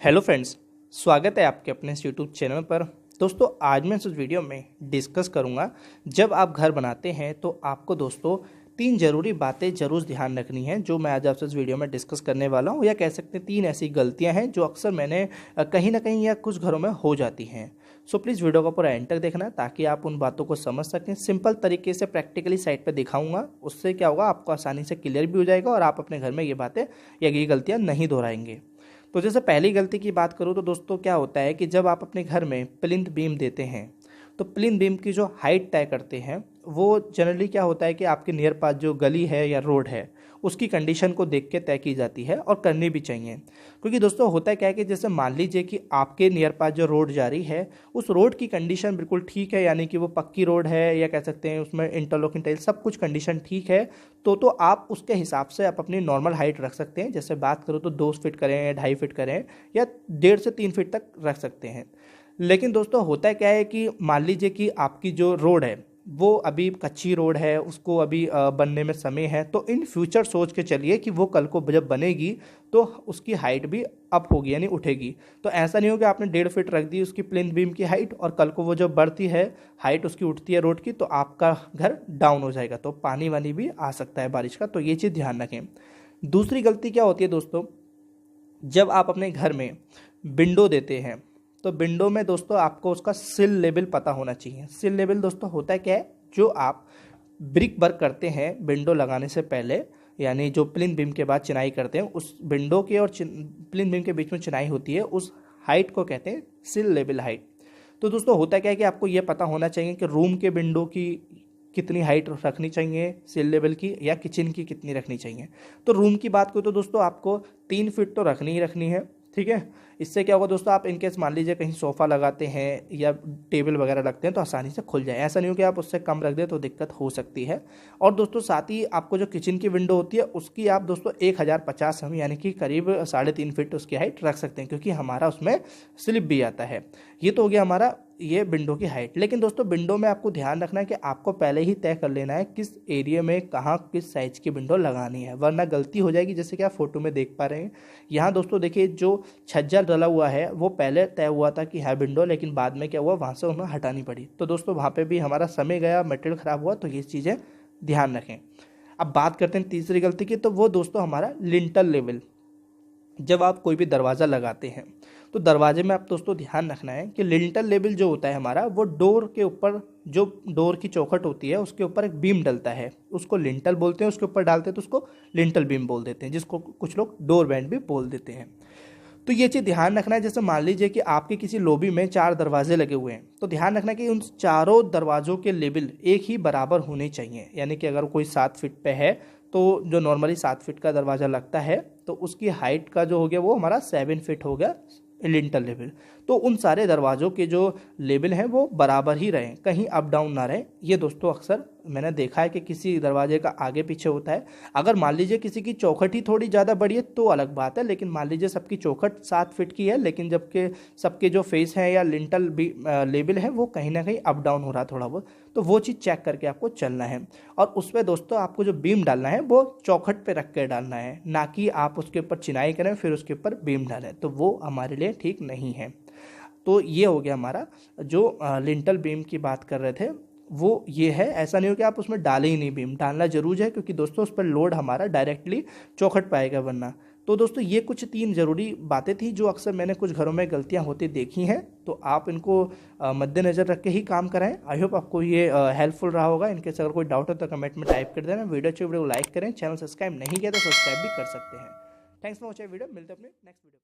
Hello friends, स्वागत है आपके अपने इस यूट्यूब चैनल पर। दोस्तों, आज मैं इस वीडियो में डिस्कस करूंगा, जब आप घर बनाते हैं तो आपको दोस्तों 3 ज़रूरी बातें ज़रूर ध्यान रखनी है, जो मैं आज आपसे इस वीडियो में डिस्कस करने वाला हूं। या कह सकते हैं 3 ऐसी गलतियां हैं जो अक्सर मैंने कहीं ना कहीं या कुछ घरों में हो जाती हैं। सो प्लीज़ वीडियो को पूरा एंड तक देखना ताकि आप उन बातों को समझ सकें। सिंपल तरीके से प्रैक्टिकली साइड पर दिखाऊंगा, उससे क्या होगा, आपको आसानी से क्लियर भी हो जाएगा और आप अपने घर में ये बातें या ये गलतियाँ नहीं दोहराएंगे। तो जैसे पहली गलती की बात करूँ तो दोस्तों क्या होता है कि जब आप अपने घर में प्लिंथ बीम देते हैं तो प्लिंथ बीम की जो हाइट तय करते हैं वो जनरली क्या होता है कि आपके नियर पास जो गली है या रोड है उसकी कंडीशन को देख के तय की जाती है और करनी भी चाहिए। क्योंकि दोस्तों होता है क्या है कि जैसे मान लीजिए कि आपके नियर पास जो रोड जा रही है उस रोड की कंडीशन बिल्कुल ठीक है, यानी कि वो पक्की रोड है या कह सकते हैं उसमें इंटरलॉकिंग टाइल सब कुछ कंडीशन ठीक है, तो आप उसके हिसाब से आप अपनी नॉर्मल हाइट रख सकते हैं। जैसे बात करूँ तो 2 फीट करें, 2.5 फीट करें या 1.5 से 3 फीट तक रख सकते हैं। लेकिन दोस्तों होता क्या है कि मान लीजिए कि आपकी जो रोड है वो अभी कच्ची रोड है, उसको अभी बनने में समय है, तो इन फ्यूचर सोच के चलिए कि वो कल को जब बनेगी तो उसकी हाइट भी अप होगी यानी उठेगी। तो ऐसा नहीं हो कि आपने 1.5 फीट रख दी उसकी प्लिंथ बीम की हाइट और कल को वो जब बढ़ती है हाइट उसकी उठती है रोड की तो आपका घर डाउन हो जाएगा, तो पानी वानी भी आ सकता है बारिश का। तो ये चीज़ ध्यान रखें। दूसरी गलती क्या होती है दोस्तों, जब आप अपने घर में विंडो देते हैं तो विंडो में दोस्तों आपको उसका सिल लेवल पता होना चाहिए। सिल लेवल दोस्तों होता है क्या है, जो आप ब्रिक वर्क करते हैं विंडो लगाने से पहले, यानी जो प्लिंथ बीम के बाद चिनाई करते हैं, उस विंडो के और प्लिंथ बीम के बीच में चिनाई होती है, उस हाइट को कहते हैं सिल लेवल हाइट। तो दोस्तों होता क्या है कि आपको ये पता होना चाहिए कि रूम के विंडो की कितनी हाइट रखनी चाहिए सिल लेवल की, या किचन की कितनी रखनी चाहिए। तो रूम की बात करो तो दोस्तों आपको 3 फीट तो रखनी ही रखनी है, ठीक है। इससे क्या होगा दोस्तों, आप इनकेस मान लीजिए कहीं सोफ़ा लगाते हैं या टेबल वगैरह रखते हैं तो आसानी से खुल जाए। ऐसा नहीं हो कि आप उससे कम रख दें तो दिक्कत हो सकती है। और दोस्तों साथ ही आपको जो किचन की विंडो होती है उसकी आप दोस्तों 1050 हम यानी कि करीब 3.5 फीट उसकी हाइट रख सकते हैं, क्योंकि हमारा उसमें स्लिप भी आता है। ये तो हो गया हमारा ये विंडो की हाइट। लेकिन दोस्तों विंडो में आपको ध्यान रखना है कि आपको पहले ही तय कर लेना है किस एरिया में कहाँ किस साइज की विंडो लगानी है, वरना गलती हो जाएगी। जैसे कि आप फोटो में देख पा रहे हैं, यहाँ दोस्तों देखिए जो छज्जा डला हुआ है वो पहले तय हुआ था कि है विंडो, लेकिन बाद में क्या हुआ वहाँ से उन्हें हटानी पड़ी। तो दोस्तों वहाँ पे भी हमारा समय गया, मटेरियल ख़राब हुआ। तो ये चीज़ें ध्यान रखें। अब बात करते हैं तीसरी गलती की, तो वो दोस्तों हमारा लिंटल लेवल। जब आप कोई भी दरवाज़ा लगाते हैं तो दरवाजे में आप दोस्तों ध्यान रखना है कि लिंटल लेवल जो होता है हमारा, वो डोर के ऊपर, जो डोर की चौखट होती है उसके ऊपर एक बीम डलता है, उसको लिंटल बोलते हैं। उसके ऊपर डालते हैं तो उसको लिंटल बीम बोल देते हैं, जिसको कुछ लोग डोर बैंड भी बोल देते हैं। तो ये चीज़ ध्यान रखना है। जैसे मान लीजिए कि आपके किसी लॉबी में 4 दरवाजे लगे हुए हैं, तो ध्यान रखना कि उन चारों दरवाजों के लेवल एक ही बराबर होने चाहिए। यानी कि अगर कोई 7 फीट पे है तो जो नॉर्मली 7 फीट का दरवाज़ा लगता है तो उसकी हाइट का जो हो गया वो हमारा 7 फीट हो गया लिंटल लेवल। तो उन सारे दरवाज़ों के जो लेवल हैं वो बराबर ही रहें, कहीं अप डाउन ना रहें। ये दोस्तों अक्सर मैंने देखा है कि किसी दरवाजे का आगे पीछे होता है। अगर मान लीजिए किसी की चौखट ही थोड़ी ज़्यादा बड़ी है तो अलग बात है, लेकिन मान लीजिए सबकी चौखट 7 फीट की है लेकिन जबकि सबके जो फेस हैं या लिंटल लेवल है वो कहीं ना कहीं अप डाउन हो रहा थोड़ा बहुत, तो वो चीज़ चेक करके आपको चलना है। और उस पर दोस्तों आपको जो बीम डालना है वो चौखट पे रख कर डालना है, ना कि आप उसके ऊपर चिनाई करें फिर उसके ऊपर बीम डालें, तो वो हमारे लिए ठीक नहीं है। तो ये हो गया हमारा जो लिंटल बीम की बात कर रहे थे वो ये है। ऐसा नहीं हो कि आप उसमें डालें ही नहीं, बीम डालना जरूर है, क्योंकि दोस्तों उस पर लोड हमारा डायरेक्टली चौखट पाएगा वरना। तो दोस्तों ये कुछ 3 ज़रूरी बातें थी जो अक्सर मैंने कुछ घरों में गलतियां होती देखी हैं, तो आप इनको मद्देनज़र रख के ही काम कराएं। आई होप आपको ये हेल्पफुल रहा होगा। इनके अगर कोई डाउट हो तो कमेंट में टाइप कर देना। वीडियो को लाइक करें, चैनल सब्सक्राइब नहीं किया तो सब्सक्राइब भी कर सकते हैं। Thanks for watching video. मिलते हैं अपने नेक्स्ट वीडियो।